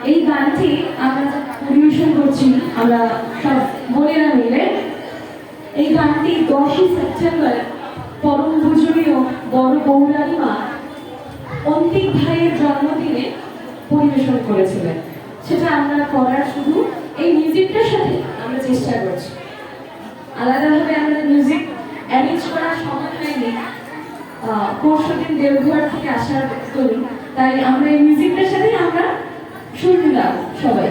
এই গানটি আমরা পরিবেশন করছি আমরা সব বোনেরা মিলে। এই গানটি 10ই সেপ্টেম্বর পরম পূজনীয় বড় বৌরানী মা অন্তিক ভাইয়ের জন্মদিনে পরিবেশন করেছিলেন। সেটা আমরা করার শুধু এই মিউজিকটার সাথে আমরা চেষ্টা করছি। আলাদাভাবে আমরা মিউজিক অ্যারেঞ্জ করার সময় হয়নি, পরশুদিন দেওঘর থেকে আসার করি, তাই আমরা এই মিউজিকটার সাথে আমরা শুনলাম সবাই।